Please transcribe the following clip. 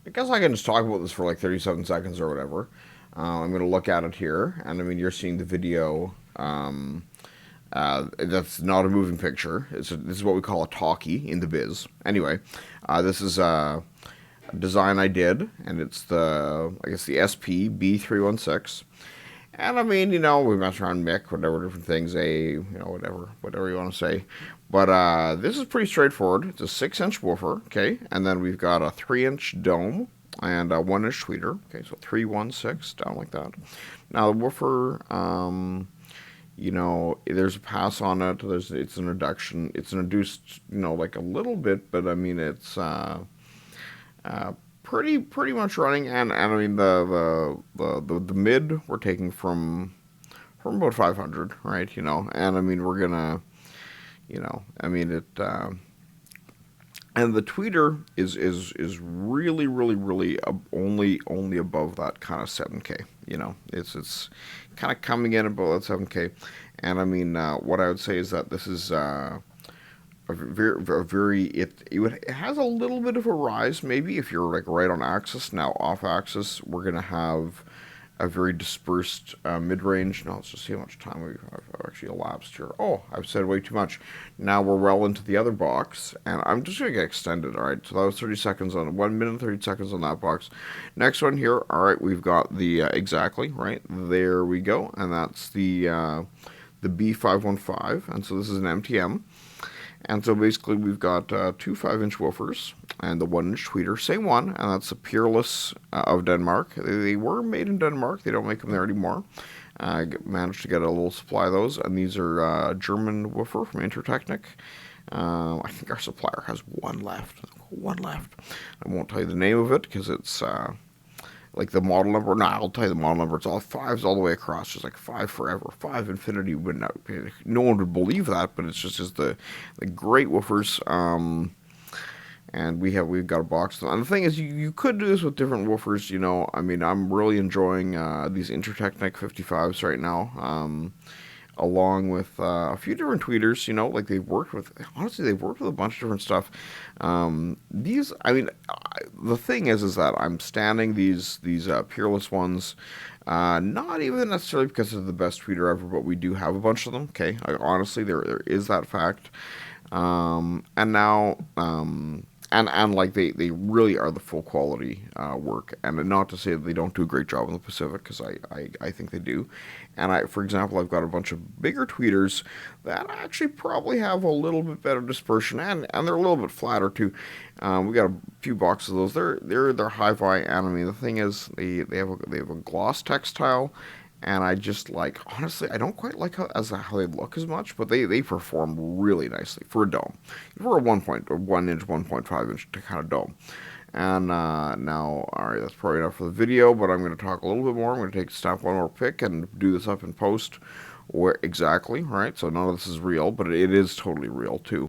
I guess I can just talk about this for like 37 seconds or whatever. I'm going to look at it here, and I mean, you're seeing the video. That's not a moving picture. This is what we call a talkie in the biz. Anyway, this is a design I did, and it's I guess the SP B316. And I mean, we mess around Mick, whatever different things, whatever you want to say. But this is pretty straightforward. It's a 6-inch woofer, okay, and then we've got a 3-inch dome and a 1-inch tweeter, okay, so 316 down like that. Now the woofer, there's a pass on it. It's an induction. It's an induced, like a little bit, but I mean, it's uh, pretty much running. And I mean, the mid we're taking from about 500, right? And I mean, we're gonna, I mean it. And the tweeter is really only above that kind of 7K. It's kind of coming in above that 7K. And I mean, what I would say is that this is it has a little bit of a rise maybe if you're like right on axis. Now off axis we're gonna have a very dispersed mid-range. Now let's just see how much time I've actually elapsed here. Oh, I've said way too much. Now we're well into the other box, and I'm just going to get extended. All right, so that was 30 seconds on 1 minute and 30 seconds on that box. Next one here. All right, we've got the exactly right there we go, and that's the B515, and so this is an MTM. And so basically we've got two 5-inch woofers and the 1-inch tweeter, same one, and that's the Peerless of Denmark. They were made in Denmark. They don't make them there anymore. Managed to get a little supply of those, and these are German woofer from Intertechnik. I think our supplier has one left. One left. I won't tell you the name of it because it's like the model number. No, I'll tell you the model number. It's all fives all the way across. Just like five forever, five infinity. No one would believe that, but it's just the great woofers. And we've got a box of them. And the thing is, you could do this with different woofers. I mean, I'm really enjoying these Intertechnik 55s right now. Along with a few different tweeters, like they've worked with a bunch of different stuff. I mean, the thing is that I'm standing these Peerless ones, not even necessarily because they're the best tweeter ever, but we do have a bunch of them. Okay, honestly, there is that fact. And now, and like they really are the full quality work, and not to say that they don't do a great job in the Pacific, because I think they do. And for example, I've got a bunch of bigger tweeters that actually probably have a little bit better dispersion, and they're a little bit flatter too. We got a few boxes of those. They're hi-fi, and I mean the thing is they have a gloss textile. And I just honestly, I don't quite like how they look as much, but they perform really nicely for a dome, for a 1.1 inch, 1.5 inch kind of dome. And now, all right, that's probably enough for the video, but I'm going to talk a little bit more. I'm going to snap one more pic and do this up in post. Where exactly, right? So none of this is real, but it is totally real too.